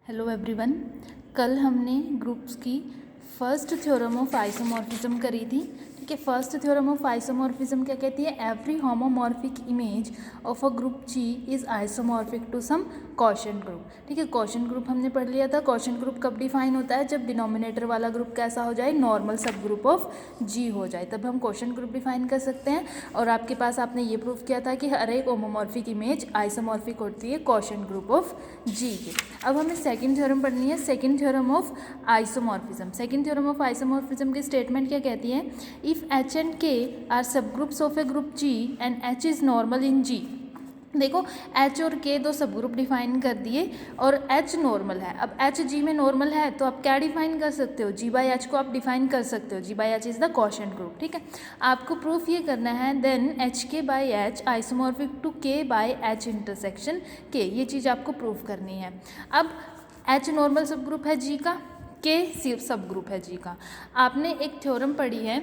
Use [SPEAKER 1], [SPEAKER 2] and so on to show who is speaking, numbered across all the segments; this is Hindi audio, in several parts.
[SPEAKER 1] Hello everyone. कल हमने ग्रुप्स की फर्स्ट थ्योरम ऑफ आइसोमॉर्फिज्म करी थी। ठीक है, फर्स्ट थ्योरम ऑफ आइसोमॉर्फिज्म क्या कहती है? Every homomorphic image of a group G is isomorphic to some quotient group. ठीक है, क्वोशिएंट ग्रुप हमने पढ़ लिया था। क्वोशिएंट ग्रुप कब डिफाइन होता है? जब डिनोमिनेटर वाला ग्रुप कैसा हो जाए? नॉर्मल सब ग्रुप ऑफ जी हो जाए, तब हम क्वोशिएंट ग्रुप डिफाइन कर सकते हैं। और आपके पास आपने ये प्रूफ किया था कि हर एक होमोमॉर्फिक इमेज आइसोमॉर्फिक होती है क्वोशिएंट ग्रुप ऑफ जी की। अब हमें सेकंड थ्योरम पढ़नी है, second theorem of isomorphism. Second theorem of isomorphism की स्टेटमेंट क्या कहती है? If H and K are subgroups of a group G and H is normal in G. देखो, एच और के दो सब ग्रुप डिफाइन कर दिए और एच नॉर्मल है। अब एच जी में नॉर्मल है तो आप क्या डिफाइन कर सकते हो? जी बाई एच को आप डिफाइन कर सकते हो। G by H is the quotient group. ठीक है, आपको प्रूफ ये करना है then H K by H isomorphic to K by H intersection K, ये चीज़ आपको प्रूफ करनी है। अब एच नॉर्मल सब ग्रुप है जी का, के सिर्फ सब ग्रुप है जी का। आपने एक थ्योरम पढ़ी है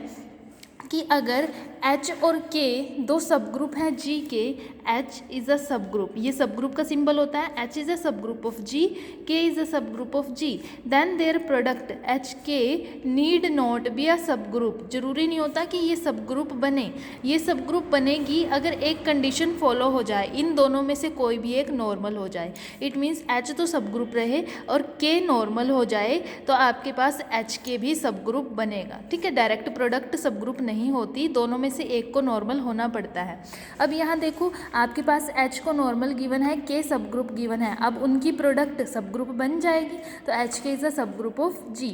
[SPEAKER 1] कि अगर H और K दो सब ग्रुप हैं G के, H इज़ अ सब ग्रुप, ये सब ग्रुप का सिंबल होता है। H is a subgroup of G, K is a subgroup of G, then their product HK need not be a subgroup. जरूरी नहीं होता कि ये सब ग्रुप बने, ये सब ग्रुप बनेगी अगर एक कंडीशन फॉलो हो जाए, इन दोनों में से कोई भी एक नॉर्मल हो जाए। इट मीन्स H तो सब ग्रुप रहे और K नॉर्मल हो जाए तो आपके पास HK भी सब ग्रुप बनेगा। ठीक है, डायरेक्ट प्रोडक्ट सब ग्रुप नहीं होती, दोनों में से एक को नॉर्मल होना पड़ता है। अब यहाँ देखो, आपके पास H को नॉर्मल गिवन है, K सब ग्रुप गिवन है, अब उनकी प्रोडक्ट सब ग्रुप बन जाएगी तो HK is a subgroup of G।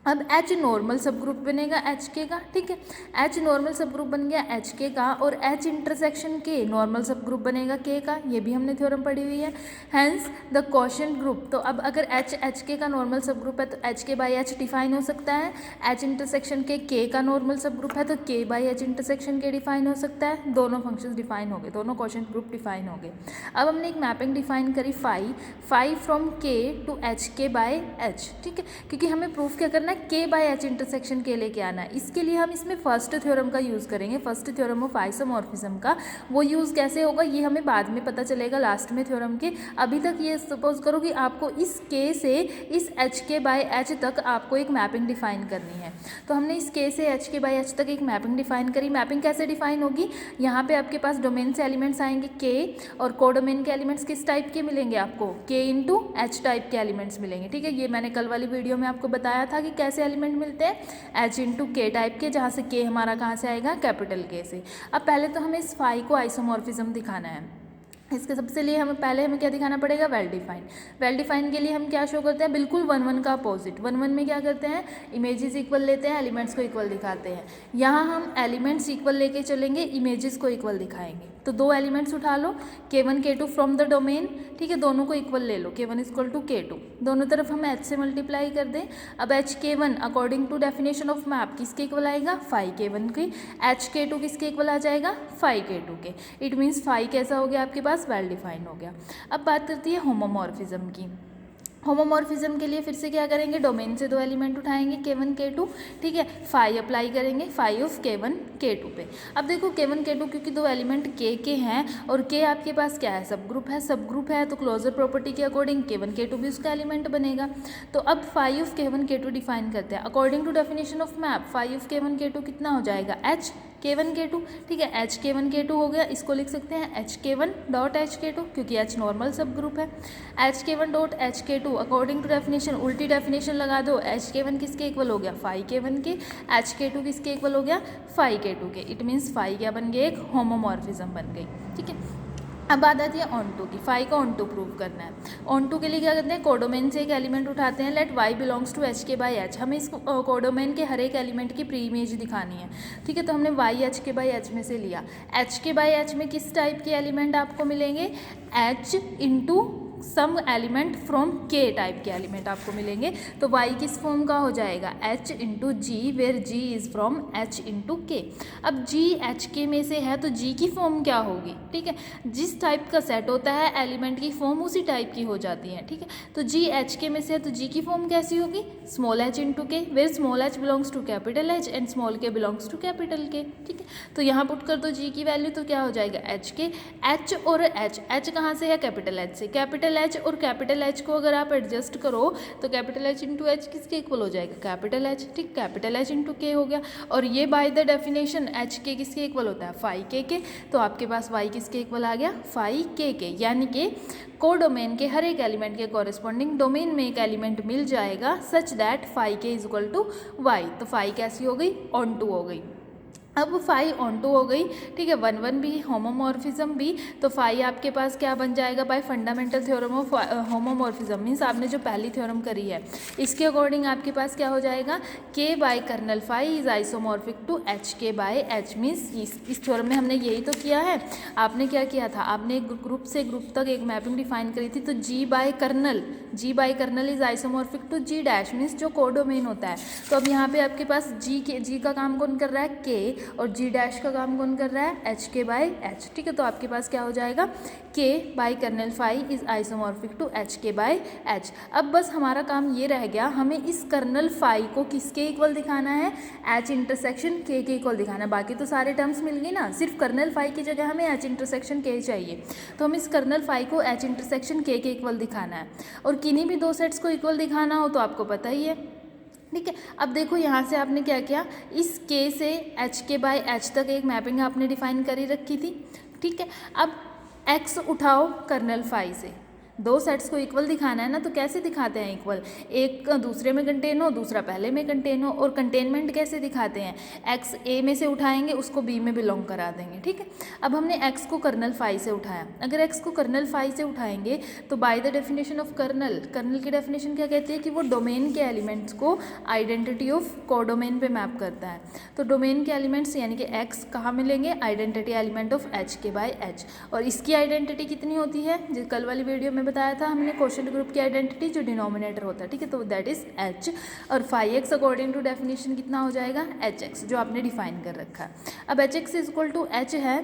[SPEAKER 1] अब H नॉर्मल सब ग्रुप बनेगा HK का। ठीक है, H नॉर्मल सब ग्रुप बन गया HK का और H इंटरसेक्शन K नॉर्मल सब ग्रुप बनेगा K का, ये भी हमने थ्योरम पढ़ी हुई है। हैंस द क्वोशिएंट ग्रुप, तो अब अगर H HK का नॉर्मल सब ग्रुप है तो HK बाई H डिफाइन हो सकता है। H इंटरसेक्शन K का नॉर्मल सब ग्रुप है तो K by H intersection K define हो सकता है। दोनों फंक्शंस डिफाइन हो गए, दोनों क्वोशिएंट ग्रुप डिफाइन हो गए। अब हमने एक मैपिंग डिफाइन करी phi from K to HK by H। ठीक है, क्योंकि हमें प्रूफ क्या करना है? K बाई H इंटरसेक्शन के लेके आना है। इसके लिए हम इसमें फर्स्ट थ्योरम का यूज़ करेंगे, फर्स्ट थ्योरम ऑफ आइसोमॉर्फिज्म का। वो यूज़ कैसे होगा ये हमें बाद में पता चलेगा लास्ट में थ्योरम के। अभी तक ये सपोज करो कि आपको इस K से इस HK बाई H तक आपको एक मैपिंग डिफाइन करनी है। तो हमने इस K से HK बाई H तक एक मैपिंग डिफाइन करी। मैपिंग कैसे डिफाइन होगी? यहाँ पे आपके पास डोमेन से एलिमेंट्स आएंगे K और कोडोमेन के एलिमेंट्स किस टाइप के मिलेंगे? आपको K इंटू H टाइप के एलिमेंट्स मिलेंगे। ठीक है, ये मैंने कल वाली वीडियो में आपको बताया था कि कैसे एलिमेंट मिलते हैं, H इंटू K टाइप के, जहाँ से K हमारा कहाँ से आएगा? कैपिटल K से। अब पहले तो हमें इस फाई को आइसोमॉर्फिज्म दिखाना है। इसके सबसे लिए हमें क्या दिखाना पड़ेगा? Well define. वेल डिफाइन के लिए हम क्या शो करते हैं? बिल्कुल 1 1 का अपोजिट। 1 1 में क्या करते हैं? इमेजेस इक्वल लेते हैं, एलिमेंट्स को इक्वल दिखाते हैं। यहाँ हम एलिमेंट्स इक्वल लेके चलेंगे, इमेजेस को इक्वल दिखाएंगे। तो दो एलिमेंट्स उठा लो, K1 K2 from the domain. ठीक है, दोनों को इक्वल ले लो, K1 इक्वल टू K2, दोनों तरफ हम H से मल्टीप्लाई कर दें। अब HK1 according to definition of map किसके इक्वल आएगा? फाई K1 के। HK2 किसके इक्वल आ जाएगा? फाई K2 के। इट मीन्स फाई कैसा हो गया आपके पास? वेल डिफाइन हो गया। अब बात करती है होमोमॉर्फिज्म की। होमोमॉर्फिज्म के लिए फिर से क्या करेंगे? डोमेन से दो एलिमेंट उठाएंगे K1 K2। ठीक है, फाई अप्लाई करेंगे, फाई ऑफ K1 K2 पे। अब देखो K1 K2 क्योंकि दो एलिमेंट K के हैं और K आपके पास क्या है? सब ग्रुप है। सब ग्रुप है तो क्लोजर प्रॉपर्टी के अकॉर्डिंग K1 K2 भी उसका एलिमेंट बनेगा। तो अब phi of K1 K2 define करते हैं according to definition of map. Phi of K1 K2 कितना हो जाएगा? H K1 K2। ठीक है, H K1 K2 हो गया, इसको लिख सकते हैं HK1 डॉट HK2 क्योंकि H नॉर्मल सब ग्रुप है। HK1 dot HK2 according to definition, उल्टी डेफिनेशन लगा दो। HK1 किसके इक्वल हो गया? फाई K1 के। HK2 किसके इक्वल हो गया? फाई K2 के। इट मीन्स फाई क्या बन गया? एक होमोमॉर्फिज्म बन गई। ठीक है, अब बात आती है ऑन टू की। फाई को ऑन टू प्रूव करना है। ऑन टू के लिए क्या करते हैं? कोडोमेन से एक एलिमेंट उठाते हैं, let y belongs to HK by H। हमें इस कोडोमेन के हर एक एलिमेंट की प्री इमेज दिखानी है। ठीक है, तो हमने y HK बाई H में से लिया। HK बाई H में किस टाइप के एलिमेंट आपको मिलेंगे? H into some element from K type के एलिमेंट आपको मिलेंगे। तो y किस फॉर्म का हो जाएगा? H into G, where G is from H into K। अब G HK में से है तो G की फॉर्म क्या होगी? ठीक है, जिस टाइप का सेट होता है एलिमेंट की फॉर्म उसी टाइप की हो जाती है। ठीक है, तो G HK में से है तो G की फॉर्म कैसी होगी? Small h into K, where small h belongs to capital H and small k belongs to capital K। ठीक है, तो यहाँ पुट कर दो G की वैल्यू तो क्या हो जाएगा? HK। H और H कहाँ से है? कैपिटल H से। कैपिटल कैपिटल एच और कैपिटल एच को अगर आप एडजस्ट करो तो कैपिटल एच इंटू एच किसके इक्वल हो जाएगा, कैपिटल एच, ठीक, कैपिटल एच इंटू के हो गया। और ये बाय द डेफिनेशन एच के किसके इक्वल होता है, फाई के। तो आपके पास वाई किसके इक्वल आ गया, फाई के, यानी कि कोडोमेन के हर एक एलिमेंट के कॉरेस्पॉन्डिंग डोमेन में एक एलिमेंट मिल जाएगा सच दैट फाई के इज इक्वल टू वाई। तो फाई कैसी हो गई, ऑन टू हो गई। अब फाई ऑन टू हो गई, ठीक है, 1 भी होमोमॉर्फिज्म भी। तो फाई आपके पास क्या बन जाएगा, bye fundamental theorem of homomorphism, means आपने जो पहली थ्योरम करी है इसके अकॉर्डिंग आपके पास क्या हो जाएगा, K by kernel phi is isomorphic to H K by H. Means इस थ्योरम में हमने यही तो किया है। आपने क्या किया था, आपने एक ग्रुप से ग्रुप तक एक मैपिंग डिफाइन करी थी। तो G by kernel is isomorphic to G dash, means जो कोडोमेन होता है। तो अब यहाँ पे आपके पास जी का काम कौन कर रहा है, के, और जी डैश का काम कौन कर रहा है, एच के बाय एच, ठीक है। तो आपके पास क्या हो जाएगा, K by kernel phi is isomorphic to H K by H. अब बस हमारा काम ये रह गया, हमें इस कर्नल फाई को किसके इक्वल दिखाना है, एच इंटरसेक्शन के इक्वल दिखाना है। बाकी तो सारे टर्म्स मिल गई ना, सिर्फ कर्नल फाई की जगह हमें एच इंटरसेक्शन के चाहिए। तो हम इस कर्नल फाई को एच इंटरसेक्शन के इक्वल दिखाना है। और किन्हीं भी दो सेट्स को इक्वल दिखाना हो तो आपको पता ही है, ठीक है। अब देखो यहाँ से आपने क्या किया, इस के से एच के बाय एच तक एक मैपिंग आपने डिफाइन करी रखी थी, ठीक है। अब एक्स उठाओ कर्नल फाई से, दो सेट्स को इक्वल दिखाना है ना, तो कैसे दिखाते हैं इक्वल, एक दूसरे में कंटेन हो, दूसरा पहले में कंटेन हो। और कंटेनमेंट कैसे दिखाते हैं, एक्स ए में से उठाएंगे, उसको बी में बिलोंग करा देंगे, ठीक है। अब हमने एक्स को कर्नल फाई से उठाया, अगर एक्स को कर्नल फाई से उठाएंगे तो by the definition of kernel की डेफिनेशन क्या कहती है कि वो डोमेन के एलिमेंट्स को आइडेंटिटी ऑफ कोडोमेन पे मैप करता है। तो डोमेन के एलिमेंट्स यानी कि एक्स कहाँ मिलेंगे, identity element of H K by H. और इसकी आइडेंटिटी कितनी होती है, जो कल वाली वीडियो में बताया था हमने, क्वोशिएंट ग्रुप की आइडेंटिटी जो डिनोमिनेटर होता है, ठीक है। तो दैट इज एच। और phi X according to definition कितना हो जाएगा, एच एक्स, जो आपने डिफाइन कर रखा है। अब H X is equal to H है,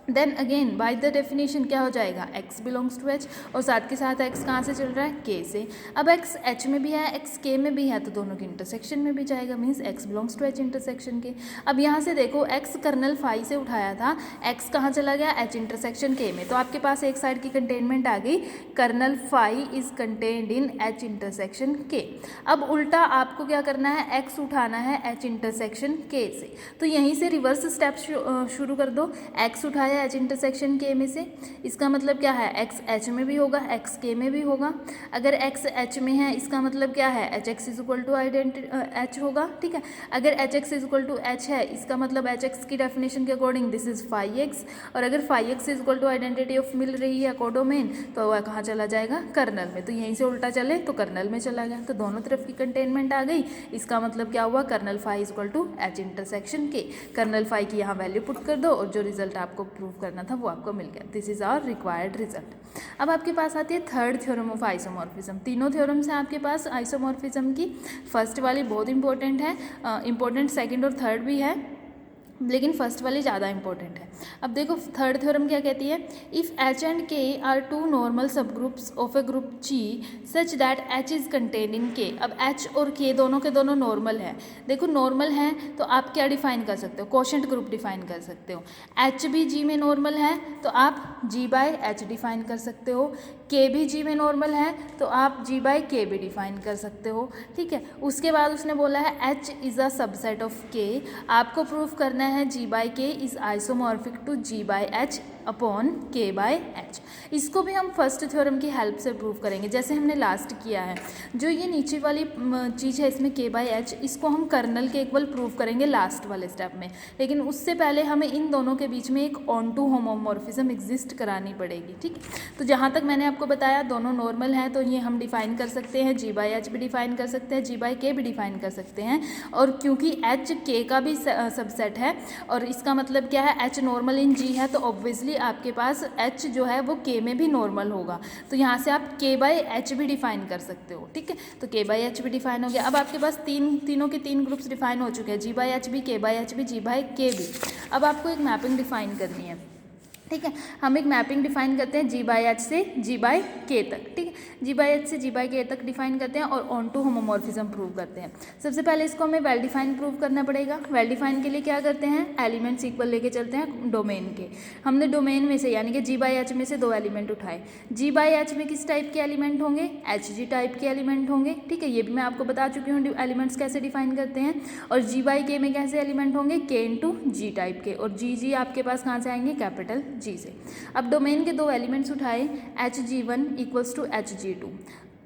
[SPEAKER 1] then again by the definition क्या हो जाएगा, x बिलोंग्स टू h, और साथ के साथ x कहाँ से चल रहा है, k से। अब x h में भी है, x k में भी है, तो दोनों के इंटरसेक्शन में भी जाएगा, means x belongs to h intersection के। अब यहाँ से देखो x कर्नल फाई से उठाया था, x कहाँ चला गया, h इंटरसेक्शन k में। तो आपके पास एक साइड की कंटेनमेंट आ गई, kernel phi is contained in h intersection k। अब उल्टा आपको क्या करना है, x उठाना है h इंटरसेक्शन k से। तो यहीं से रिवर्स स्टेप शुरू कर दो, x उठाया एच इंटरसेक्शन के में से, इसका मतलब क्या है, एक्स एच में भी होगा, एक्स के में भी होगा। अगर एक्स एच में है इसका मतलब क्या है, H X is equal to H होगा, ठीक है। अगर H X is equal to H है इसका मतलब एच एक्स की डेफिनेशन के according this is phi X. और अगर phi X is equal to identity of मिल रही है कोडोमेन, तो वह कहाँ चला जाएगा, कर्नल में। तो यहीं से उल्टा चले तो कर्नल में चला गया, तो दोनों तरफ की कंटेनमेंट आ गई। इसका मतलब क्या हुआ, kernel phi is equal to H intersection K. Kernel phi की यहाँ वैल्यू पुट कर दो और जो रिजल्ट आपको प्रूव करना था वो आपको मिल गया। This is our required result. अब आपके पास आती है थर्ड थ्योरम ऑफ आइसोमॉर्फिज्म। तीनों थ्योरम्स हैं आपके पास आइसोमॉर्फिज्म की। फर्स्ट वाली बहुत इंपॉर्टेंट है, इंपॉर्टेंट सेकंड और थर्ड भी है, लेकिन फर्स्ट वाली ज़्यादा इंपॉर्टेंट है। अब देखो थर्ड थ्योरम क्या कहती है, if H and K are two normal subgroups of a group G such that H is contained in K. अब एच और के दोनों के दोनों नॉर्मल है। देखो नॉर्मल है तो आप क्या डिफाइन कर सकते हो, क्वोशिएंट ग्रुप डिफाइन कर सकते हो। एच भी जी में नॉर्मल है तो आप जी बाय एच डिफाइन कर सकते हो। के भी जी में नॉर्मल है तो आप जी बाय के भी डिफाइन कर सकते हो, ठीक है। उसके बाद उसने बोला है H is a subset of K. आपको प्रूफ करना है G by K is isomorphic to G by H upon K by H. इसको भी हम फर्स्ट थ्योरम की हेल्प से प्रूव करेंगे, जैसे हमने लास्ट किया है। जो ये नीचे वाली चीज़ है इसमें के बाय एच, इसको हम कर्नल के इक्वल प्रूव करेंगे लास्ट वाले स्टेप में। लेकिन उससे पहले हमें इन दोनों के बीच में एक ऑन टू होमोमॉर्फिज्म एग्जिस्ट करानी पड़ेगी, ठीक है। तो जहाँ तक मैंने आपको बताया दोनों नॉर्मल हैं तो ये हम डिफाइन कर सकते हैं, जी बाय एच भी डिफाइन कर सकते हैं, जी बाय के भी डिफाइन कर सकते हैं। और क्योंकि एच के का भी सबसेट है और इसका मतलब क्या है, एच नॉर्मल इन जी है तो ऑब्वियसली आपके पास एच जो है वो के में भी नॉर्मल होगा। तो यहाँ से आप के बाय एच भी डिफाइन कर सकते हो, ठीक है। तो के बाय एच भी डिफाइन हो गया। अब आपके पास तीनों के तीन ग्रुप्स डिफाइन हो चुके हैं, जी बाय एच भी, के बाय एच भी, जी बाय के भी। अब आपको एक मैपिंग डिफाइन करनी है। ठीक है। हम एक मैपिंग डिफाइन करते हैं जी बाई एच से जी बाई के तक, ठीक है, जी बाई एच से जी बाई के तक डिफाइन करते हैं और ऑन टू होमोमॉर्फिज्म प्रूव करते हैं। सबसे पहले इसको हमें वेल डिफाइन प्रूव करना पड़ेगा। वेल डिफाइन के लिए क्या करते हैं, एलिमेंट्स इक्वल लेके चलते हैं डोमेन के। हमने डोमेन में से यानी कि जी बाई एच में से 2 एलिमेंट उठाए। जी बाई एच में किस टाइप के एलिमेंट होंगे, एच जी टाइप के एलिमेंट होंगे, ठीक है, ये भी मैं आपको बता चुकी हूँ एलिमेंट्स कैसे डिफाइन करते हैं। और जी बाई के में कैसे एलिमेंट होंगे, के इंटू जी टाइप के, और जी जी आपके पास कहाँ से आएंगे, कैपिटल जी से। अब डोमेन के 2 एलिमेंट्स उठाए, H G one equals to H G two,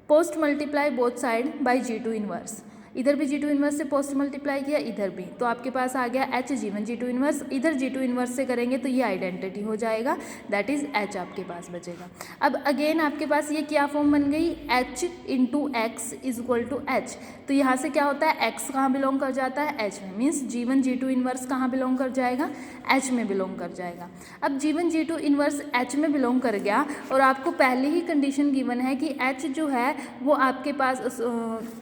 [SPEAKER 1] post multiply both side by G two inverse, इधर भी जी टू इनवर्स से पोस्ट मल्टीप्लाई किया, इधर भी, तो आपके पास आ गया H G one G two inverse, इधर जी टू इनवर्स से करेंगे तो ये आइडेंटिटी हो जाएगा, दैट इज एच आपके पास बचेगा। अब अगेन आपके पास ये क्या फॉर्म बन गई, H into X is equal to H, तो यहाँ से क्या होता है, एक्स कहाँ बिलोंग कर जाता है, एच में, means G one G two inverse कहाँ बिलोंग कर जाएगा, एच में बिलोंग कर जाएगा। अब G one G two inverse H में बिलोंग कर गया और आपको पहले ही कंडीशन गिवन है कि एच जो है वो आपके पास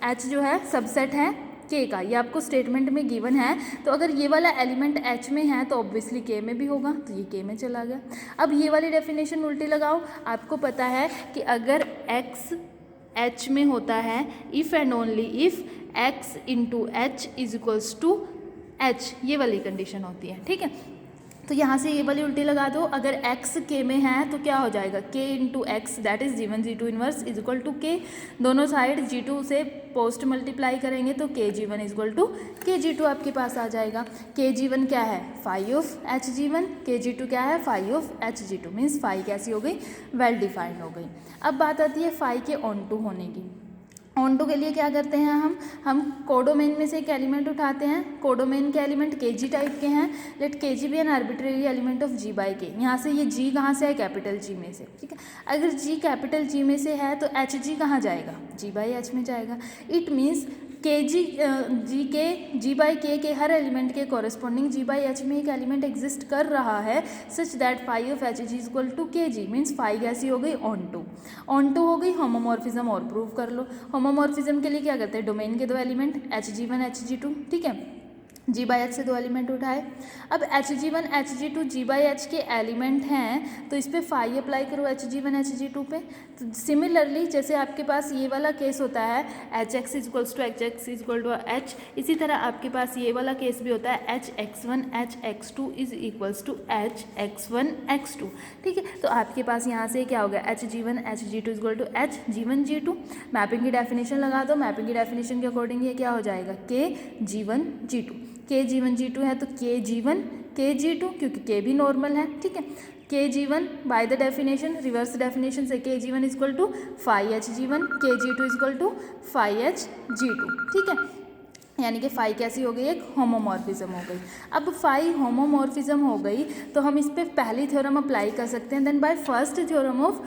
[SPEAKER 1] एच जो है सबसेट है के का, ये आपको स्टेटमेंट में गिवन है। तो अगर ये वाला एलिमेंट एच में है तो ऑब्वियसली के में भी होगा, तो ये के में चला गया। अब ये वाली डेफिनेशन उल्टी लगाओ, आपको पता है कि अगर एक्स एच में होता है, if and only if X into H is equals to H, ये वाली कंडीशन होती है, ठीक है। तो यहाँ से ये वाली उल्टी लगा दो, अगर x के में है तो क्या हो जाएगा, k into X that is G one G two inverse is equal to K, दोनों साइड g2 से पोस्ट मल्टीप्लाई करेंगे तो K G one is equal to K G to आपके पास आ जाएगा। के जी वन क्या है, phi of H G one, K G two क्या है, phi of H G two, means phi कैसी हो गई, वेल डिफाइंड हो गई। अब बात आती है फाई के ऑन टू होने की। ऑन टू के लिए क्या करते हैं हम कोडोमेन में से एक एलिमेंट उठाते हैं, कोडोमेन के एलिमेंट के जी टाइप के हैं, let K G be an arbitrary element of G by K. यहाँ से ये जी कहाँ से है, कैपिटल जी में से, ठीक है। अगर जी कैपिटल जी में से है तो एच जी कहाँ जाएगा, जी बाई एच में जाएगा। इट मीन्स के जी जी के जी बाई के हर एलिमेंट के कॉरेस्पॉन्डिंग जी बाई एच में एक एलिमेंट एग्जिस्ट कर रहा है such that phi of H G is equal to K G, means phi कैसी हो गई, ऑन टू हो गई। होमोमॉर्फिज्म और प्रूव कर लो। होमोमॉर्फिज्म के लिए क्या करते हैं, डोमेन के 2 element H G one H G two, ठीक है, जी बाई एच से 2 एलिमेंट उठाए। अब H G one H G two G by H के एलिमेंट हैं तो इस पर फाई अप्लाई करो H G one H G two पे। तो सिमिलरली जैसे आपके पास ये वाला केस होता है H X is equals to H X is equal to H, इसी तरह आपके पास ये वाला केस भी होता है H X one H X two is equals to H X one X two, ठीक है। तो आपके पास यहाँ से क्या हो गया, H G one H G two is equal to H G one G two. Mapping की डेफिनेशन लगा दो, मैपिंग की डेफिनेशन के अकॉर्डिंग ये क्या हो जाएगा, के G one G to, K G one G to है तो K G one K G to, क्योंकि के भी नॉर्मल है, ठीक है। K G one by the definition, reverse definition से K G one is equal to phi H G one, K G two is equal to phi H G two, ठीक है। यानी कि फाई कैसी हो गई, एक होमोमॉर्फिज्म हो गई। अब फाई होमोमॉर्फिज्म हो गई तो हम इस पर पहली थ्योरम अप्लाई कर सकते हैं। Then by first theorem of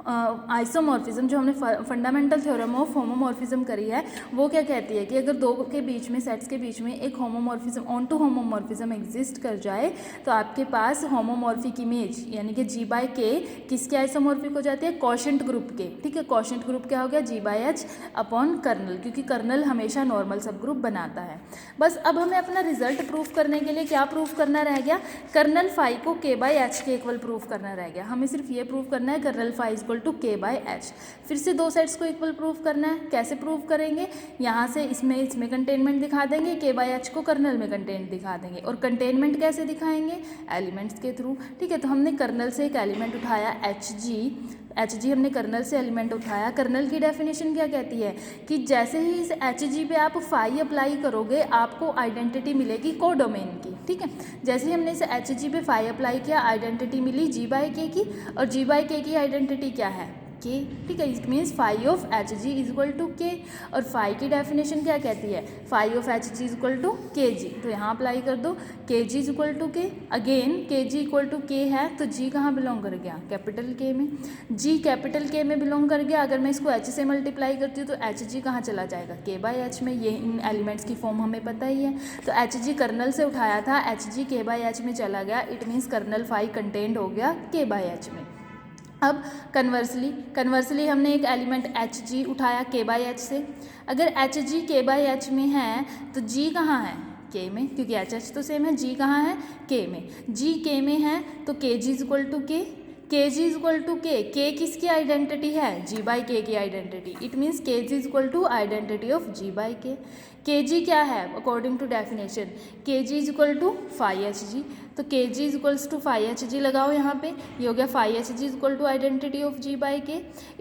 [SPEAKER 1] isomorphism, जो हमने फंडामेंटल थ्योरम ऑफ होमोमॉर्फिज्म करी है, वो क्या कहती है कि अगर दो के बीच में सेट्स के बीच में एक homomorphism onto homomorphism exist कर जाए तो आपके पास होमोमॉर्फिक इमेज यानी कि जी बाय के किसके आइसोमॉर्फिक हो जाती है, क्वोशंट ग्रुप के, ठीक है। क्वोशंट ग्रुप क्या हो गया, जी बाय एच अपॉन कर्नल, क्योंकि कर्नल हमेशा नॉर्मल सब ग्रुप बनाता है। बस अब हमें अपना रिजल्ट प्रूफ करने के लिए क्या प्रूफ करना रह गया, कर्नल फाई को के बाय एच के इक्वल प्रूफ करना रह गया। हमें सिर्फ ये प्रूफ करना है कर्नल फाई इक्वल टू के बाय एच। फिर से 2 सेट्स को इक्वल प्रूफ करना है, कैसे प्रूफ करेंगे, यहाँ से इसमें कंटेनमेंट दिखा देंगे, के बाय एच को कर्नल में कंटेंट दिखा देंगे। और कंटेनमेंट कैसे दिखाएंगे, एलिमेंट्स के थ्रू, ठीक है। तो हमने कर्नल से एक एलिमेंट उठाया एच जी हमने कर्नल से एलिमेंट उठाया। कर्नल की डेफिनेशन क्या कहती है कि जैसे ही इस एच जी पे आप फाई अप्लाई करोगे आपको आइडेंटिटी मिलेगी कोडोमेन की, ठीक है। जैसे ही हमने इस एच जी पे फाई अप्लाई किया आइडेंटिटी मिली जी बाय के की, और जी बाय के की आइडेंटिटी क्या है, के, ठीक है। It means phi of H G is equal to K, और फाई की डेफिनेशन क्या कहती है, phi of H G is equal to K G. तो यहाँ अप्लाई कर दो, K G is equal to K, again K G equal to के है तो जी कहाँ बिलोंग कर गया, कैपिटल के में, जी कैपिटल के में बिलोंग कर गया। अगर मैं इसको एच से मल्टीप्लाई करती हूँ तो एच जी कहाँ चला जाएगा, के बाय एच में। ये इन एलिमेंट्स की फॉर्म हमें पता ही है। तो एच जी कर्नल से उठाया था, एच जी के बाय एच में चला गया, it means kernel phi contained हो गया के बाय एच में। अब कन्वर्सली हमने एक एलिमेंट एच जी उठाया के बाय एच से। अगर एच जी के बाय एच में है तो जी कहाँ है, के में, क्योंकि एच एच तो सेम है, जी कहाँ है, के में, जी के में है तो K G is equal to K G is equal to के किसकी आइडेंटिटी है, जी बाई के की identity, it means K G is equal to identity of G by K G क्या है according to definition, K G is equal to phi H G, तो K G is equals to phi H G लगाओ यहाँ पे, ये हो गया phi H G is equal to identity of G by K,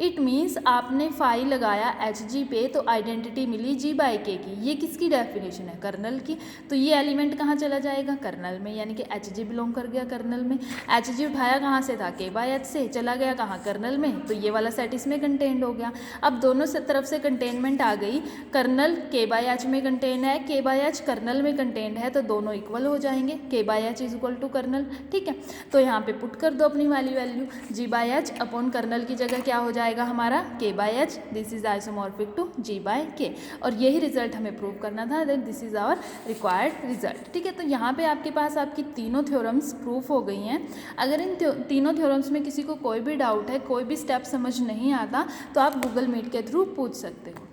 [SPEAKER 1] it means आपने फाई लगाया एच जी पे तो आइडेंटिटी मिली जी बाई के की, ये किसकी डेफिनेशन है, कर्नल की, तो ये एलिमेंट कहाँ चला जाएगा, कर्नल में, यानी कि एच जी बिलोंग कर गया कर्नल में, एच जी उठाया कहाँ से था, के बाई एच से, चला गया कहाँ, कर्नल में, तो ये वाला सेट इसमें कंटेन्ड हो गया। अब दोनों तरफ से कंटेनमेंट आ गई, कर्नल के बाई एच में कंटेन है, के बाई एच कर्नल में कंटेन्ड है, तो दोनों इक्वल हो जाएंगे, K by H is equal to kernel, ठीक है। तो यहाँ पे पुट कर दो अपनी value, G by H upon kernel की जगह क्या हो जाएगा हमारा, K by H, this is isomorphic to G by K, और यही रिजल्ट हमें प्रूव करना था, that this is our required result, ठीक है। तो यहाँ पे आपके पास आपकी तीनों थ्योरम्स प्रूफ हो गई हैं। अगर इन तीनों थ्योरम्स में किसी को कोई भी डाउट है, कोई भी स्टेप समझ नहीं आता, तो आप गूगल मीट के थ्रू पूछ सकते हो।